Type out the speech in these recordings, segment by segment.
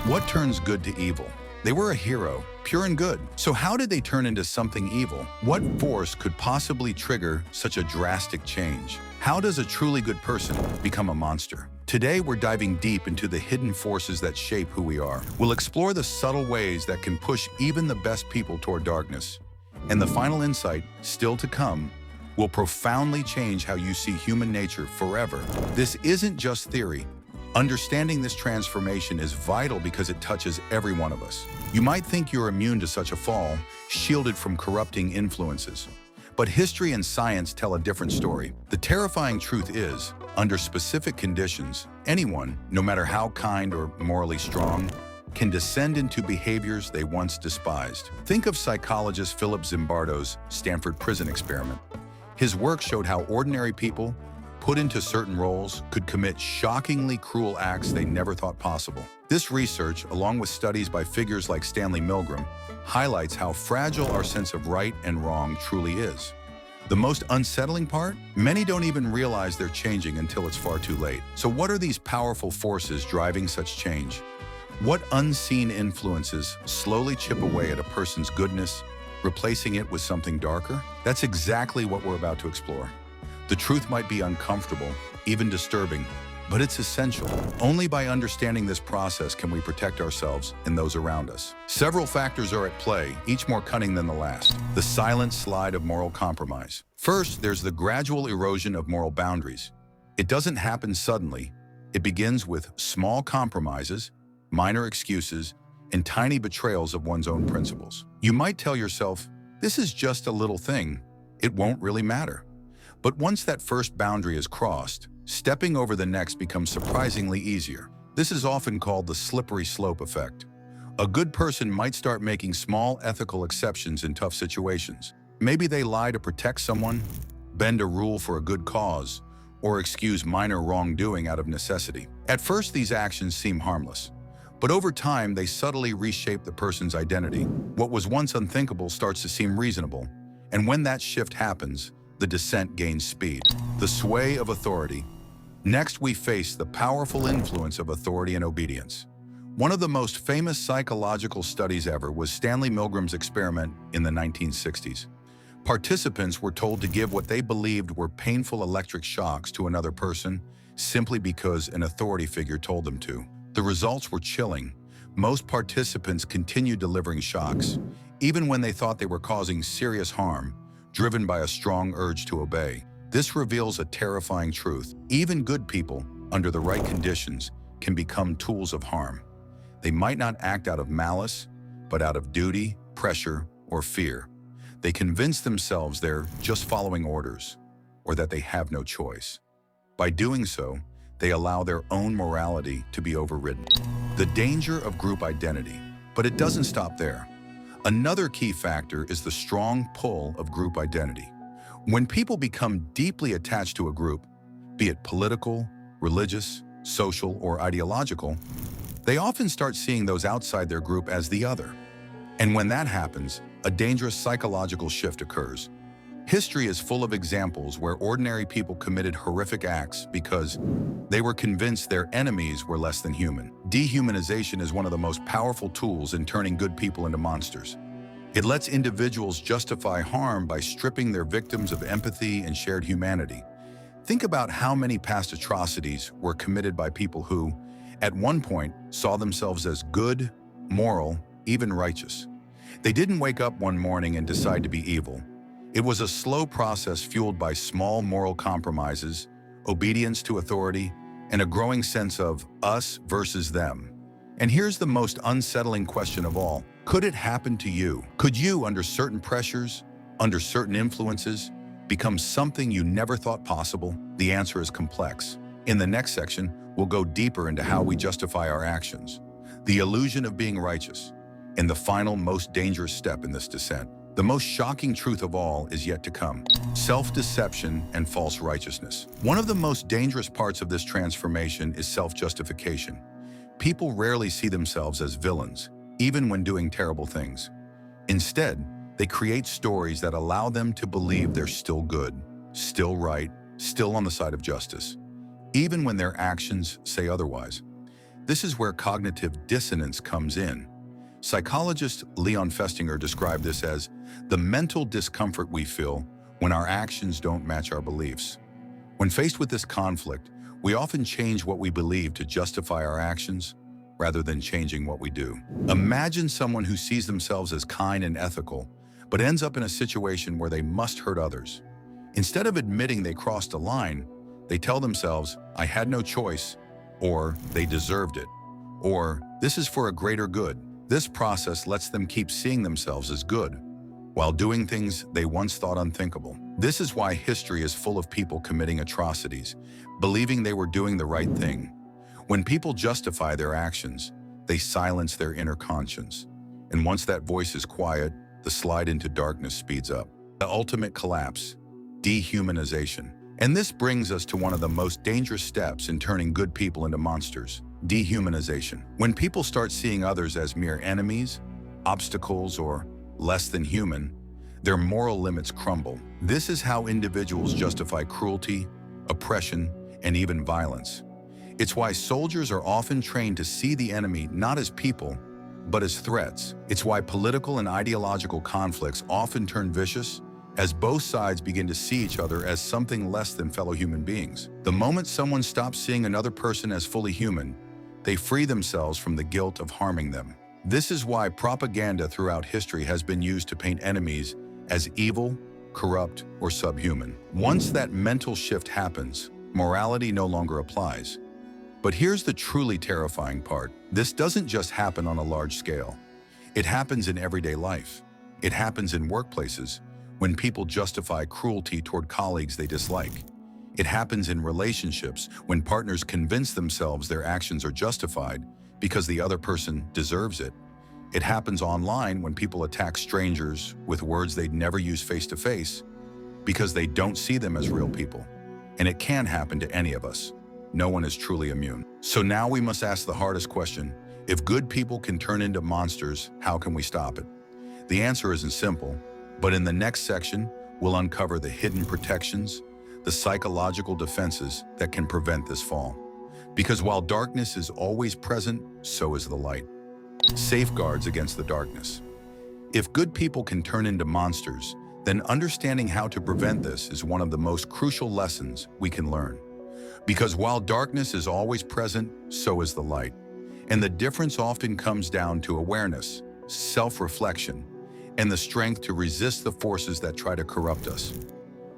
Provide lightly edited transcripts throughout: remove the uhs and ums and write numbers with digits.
What turns good to evil? They were a hero, pure and good. So how did they turn into something evil? What force could possibly trigger such a drastic change? How does a truly good person become a monster? Today, we're diving deep into the hidden forces that shape who we are. We'll explore the subtle ways that can push even the best people toward darkness. And the final insight, still to come, will profoundly change how you see human nature forever. This isn't just theory. Understanding this transformation is vital because it touches every one of us. You might think you're immune to such a fall, shielded from corrupting influences. But history and science tell a different story. The terrifying truth is, under specific conditions, anyone, no matter how kind or morally strong, can descend into behaviors they once despised. Think of psychologist Philip Zimbardo's Stanford prison experiment. His work showed how ordinary people, put into certain roles, could commit shockingly cruel acts they never thought possible. This research, along with studies by figures like Stanley Milgram, highlights how fragile our sense of right and wrong truly is. The most unsettling part? Many don't even realize they're changing until it's far too late. So what are these powerful forces driving such change? What unseen influences slowly chip away at a person's goodness, replacing it with something darker? That's exactly what we're about to explore. The truth might be uncomfortable, even disturbing, but it's essential. Only by understanding this process can we protect ourselves and those around us. Several factors are at play, each more cunning than the last. The silent slide of moral compromise. First, there's the gradual erosion of moral boundaries. It doesn't happen suddenly. It begins with small compromises, minor excuses, and tiny betrayals of one's own principles. You might tell yourself, this is just a little thing. It won't really matter. But once that first boundary is crossed, stepping over the next becomes surprisingly easier. This is often called the slippery slope effect. A good person might start making small ethical exceptions in tough situations. Maybe they lie to protect someone, bend a rule for a good cause, or excuse minor wrongdoing out of necessity. At first, these actions seem harmless. But over time, they subtly reshape the person's identity. What was once unthinkable starts to seem reasonable. And when that shift happens, the descent gains speed. The sway of authority. Next, we face the powerful influence of authority and obedience. One of the most famous psychological studies ever was Stanley Milgram's experiment in the 1960s. Participants were told to give what they believed were painful electric shocks to another person simply because an authority figure told them to. The results were chilling. Most participants continued delivering shocks, even when they thought they were causing serious harm, driven by a strong urge to obey. This reveals a terrifying truth. Even good people, under the right conditions, can become tools of harm. They might not act out of malice, but out of duty, pressure, or fear. They convince themselves they're just following orders, or that they have no choice. By doing so, they allow their own morality to be overridden. The danger of group identity. But it doesn't stop there. Another key factor is the strong pull of group identity. When people become deeply attached to a group, be it political, religious, social, or ideological, they often start seeing those outside their group as the other. And when that happens, a dangerous psychological shift occurs. History is full of examples where ordinary people committed horrific acts because they were convinced their enemies were less than human. Dehumanization is one of the most powerful tools in turning good people into monsters. It lets individuals justify harm by stripping their victims of empathy and shared humanity. Think about how many past atrocities were committed by people who, at one point, saw themselves as good, moral, even righteous. They didn't wake up one morning and decide to be evil. It was a slow process fueled by small moral compromises, obedience to authority, and a growing sense of us versus them. And here's the most unsettling question of all. Could it happen to you? Could you, under certain pressures, under certain influences, become something you never thought possible? The answer is complex. In the next section, we'll go deeper into how we justify our actions, the illusion of being righteous, and the final, most dangerous step in this descent. The most shocking truth of all is yet to come. Self-deception and false righteousness. One of the most dangerous parts of this transformation is self-justification. People rarely see themselves as villains, even when doing terrible things. Instead, they create stories that allow them to believe they're still good, still right, still on the side of justice, even when their actions say otherwise. This is where cognitive dissonance comes in. Psychologist Leon Festinger described this as the mental discomfort we feel when our actions don't match our beliefs. When faced with this conflict, we often change what we believe to justify our actions rather than changing what we do. Imagine someone who sees themselves as kind and ethical, but ends up in a situation where they must hurt others. Instead of admitting they crossed a line, they tell themselves, "I had no choice," or "they deserved it," or "this is for a greater good." This process lets them keep seeing themselves as good, while doing things they once thought unthinkable. This is why history is full of people committing atrocities, believing they were doing the right thing. When people justify their actions, they silence their inner conscience. And once that voice is quiet, the slide into darkness speeds up. The ultimate collapse, dehumanization. And this brings us to one of the most dangerous steps in turning good people into monsters: dehumanization. When people start seeing others as mere enemies, obstacles, or less than human, their moral limits crumble. This is how individuals justify cruelty, oppression, and even violence. It's why soldiers are often trained to see the enemy not as people, but as threats. It's why political and ideological conflicts often turn vicious, as both sides begin to see each other as something less than fellow human beings. The moment someone stops seeing another person as fully human, they free themselves from the guilt of harming them. This is why propaganda throughout history has been used to paint enemies as evil, corrupt, or subhuman. Once that mental shift happens, morality no longer applies. But here's the truly terrifying part. This doesn't just happen on a large scale. It happens in everyday life. It happens in workplaces, when people justify cruelty toward colleagues they dislike. It happens in relationships, when partners convince themselves their actions are justified because the other person deserves it. It happens online when people attack strangers with words they'd never use face-to-face because they don't see them as real people. And it can happen to any of us. No one is truly immune. So now we must ask the hardest question: if good people can turn into monsters, how can we stop it? The answer isn't simple, but in the next section, we'll uncover the hidden protections, the psychological defenses that can prevent this fall. Because while darkness is always present, so is the light. Safeguards against the darkness. If good people can turn into monsters, then understanding how to prevent this is one of the most crucial lessons we can learn. Because while darkness is always present, so is the light. And the difference often comes down to awareness, self-reflection, and the strength to resist the forces that try to corrupt us.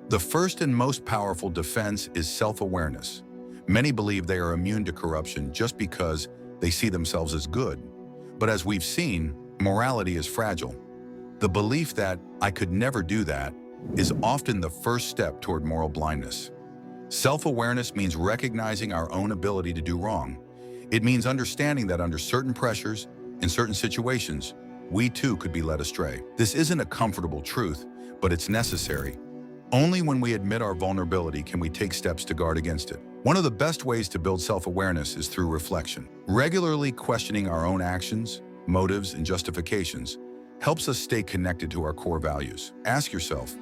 The first and most powerful defense is self-awareness. Many believe they are immune to corruption just because they see themselves as good. But as we've seen, morality is fragile. The belief that "I could never do that" is often the first step toward moral blindness. Self-awareness means recognizing our own ability to do wrong. It means understanding that under certain pressures, in certain situations, we too could be led astray. This isn't a comfortable truth, but it's necessary. Only when we admit our vulnerability can we take steps to guard against it. One of the best ways to build self-awareness is through reflection. Regularly questioning our own actions, motives, and justifications helps us stay connected to our core values. Ask yourself,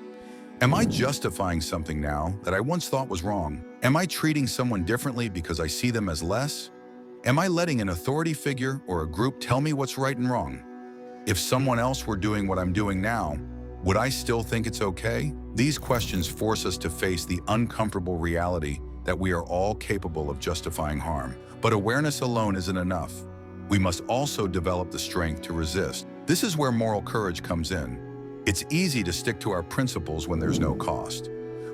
am I justifying something now that I once thought was wrong? Am I treating someone differently because I see them as less? Am I letting an authority figure or a group tell me what's right and wrong? If someone else were doing what I'm doing now, would I still think it's okay? These questions force us to face the uncomfortable reality that we are all capable of justifying harm. But awareness alone isn't enough. We must also develop the strength to resist. This is where moral courage comes in. It's easy to stick to our principles when there's no cost.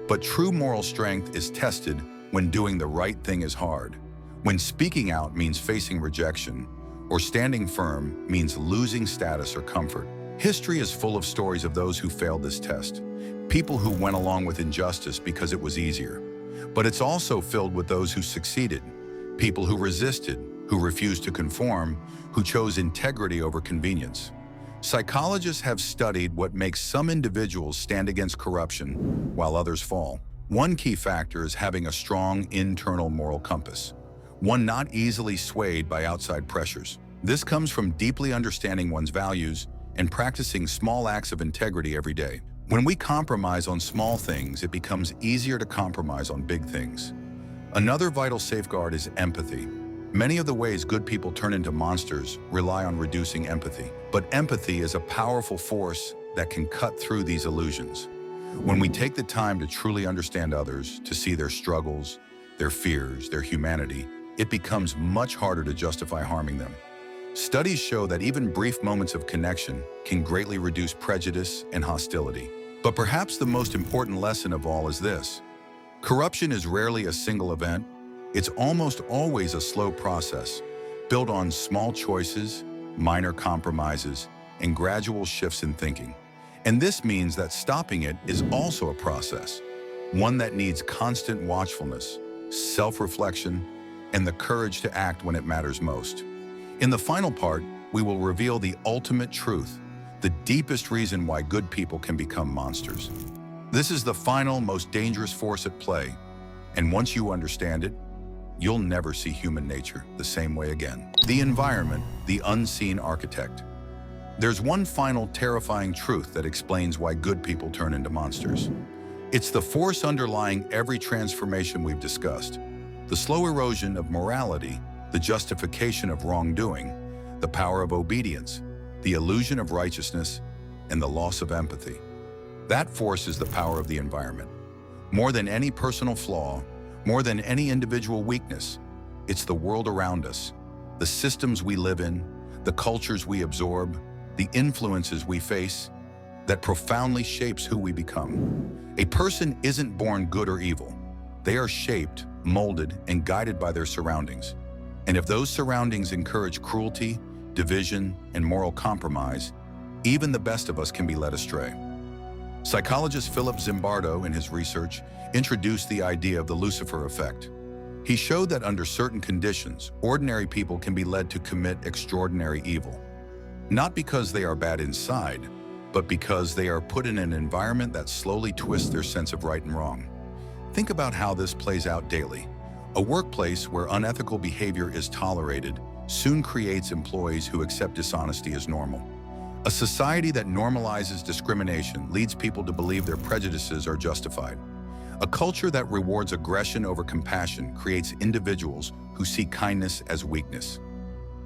But true moral strength is tested when doing the right thing is hard. When speaking out means facing rejection, or standing firm means losing status or comfort. History is full of stories of those who failed this test. People who went along with injustice because it was easier. But it's also filled with those who succeeded. People who resisted, who refused to conform, who chose integrity over convenience. Psychologists have studied what makes some individuals stand against corruption while others fall. One key factor is having a strong internal moral compass, one not easily swayed by outside pressures. This comes from deeply understanding one's values and practicing small acts of integrity every day. When we compromise on small things, it becomes easier to compromise on big things. Another vital safeguard is empathy. Many of the ways good people turn into monsters rely on reducing empathy. But empathy is a powerful force that can cut through these illusions. When we take the time to truly understand others, to see their struggles, their fears, their humanity, it becomes much harder to justify harming them. Studies show that even brief moments of connection can greatly reduce prejudice and hostility. But perhaps the most important lesson of all is this: corruption is rarely a single event. It's almost always a slow process, built on small choices, minor compromises, and gradual shifts in thinking. And this means that stopping it is also a process, one that needs constant watchfulness, self-reflection, and the courage to act when it matters most. In the final part, we will reveal the ultimate truth, the deepest reason why good people can become monsters. This is the final, most dangerous force at play, and once you understand it, you'll never see human nature the same way again. The environment, the unseen architect. There's one final terrifying truth that explains why good people turn into monsters. It's the force underlying every transformation we've discussed. The slow erosion of morality, the justification of wrongdoing, the power of obedience, the illusion of righteousness, and the loss of empathy. That force is the power of the environment. More than any personal flaw, more than any individual weakness, it's the world around us, the systems we live in, the cultures we absorb, the influences we face, that profoundly shapes who we become. A person isn't born good or evil. They are shaped, molded, and guided by their surroundings. And if those surroundings encourage cruelty, division, and moral compromise, even the best of us can be led astray. Psychologist Philip Zimbardo, in his research, introduced the idea of the Lucifer effect. He showed that under certain conditions, ordinary people can be led to commit extraordinary evil. Not because they are bad inside, but because they are put in an environment that slowly twists their sense of right and wrong. Think about how this plays out daily. A workplace where unethical behavior is tolerated soon creates employees who accept dishonesty as normal. A society that normalizes discrimination leads people to believe their prejudices are justified. A culture that rewards aggression over compassion creates individuals who see kindness as weakness.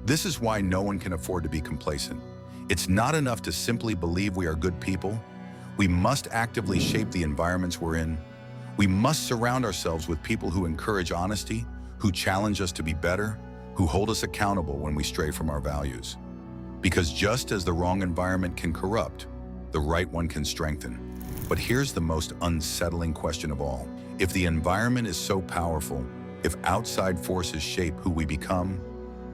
This is why no one can afford to be complacent. It's not enough to simply believe we are good people. We must actively shape the environments we're in. We must surround ourselves with people who encourage honesty, who challenge us to be better, who hold us accountable when we stray from our values. Because just as the wrong environment can corrupt, the right one can strengthen. But here's the most unsettling question of all. If the environment is so powerful, if outside forces shape who we become,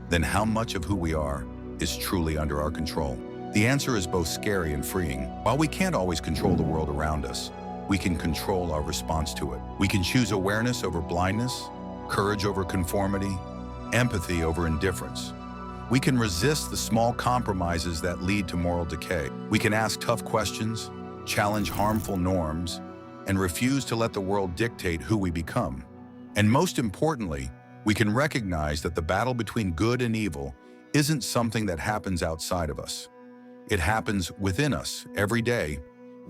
then how much of who we are is truly under our control? The answer is both scary and freeing. While we can't always control the world around us, we can control our response to it. We can choose awareness over blindness, courage over conformity, empathy over indifference. We can resist the small compromises that lead to moral decay. We can ask tough questions, challenge harmful norms, and refuse to let the world dictate who we become. And most importantly, we can recognize that the battle between good and evil isn't something that happens outside of us. It happens within us every day,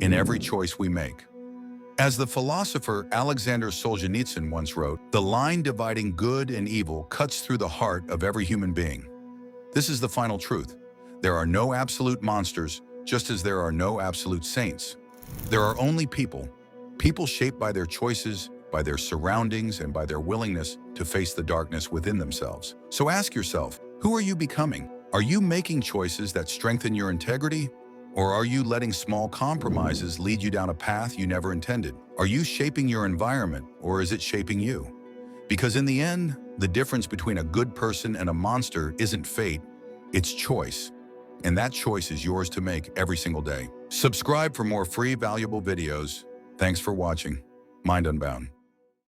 in every choice we make. As the philosopher Alexander Solzhenitsyn once wrote, "The line dividing good and evil cuts through the heart of every human being." This is the final truth. There are no absolute monsters, just as there are no absolute saints. There are only people shaped by their choices, by their surroundings, and by their willingness to face the darkness within themselves. So ask yourself, who are you becoming? Are you making choices that strengthen your integrity? Or are you letting small compromises lead you down a path you never intended? Are you shaping your environment, or is it shaping you? Because in the end, the difference between a good person and a monster isn't fate, it's choice. And that choice is yours to make every single day. Subscribe for more free, valuable videos. Thanks for watching. Mind Unbound.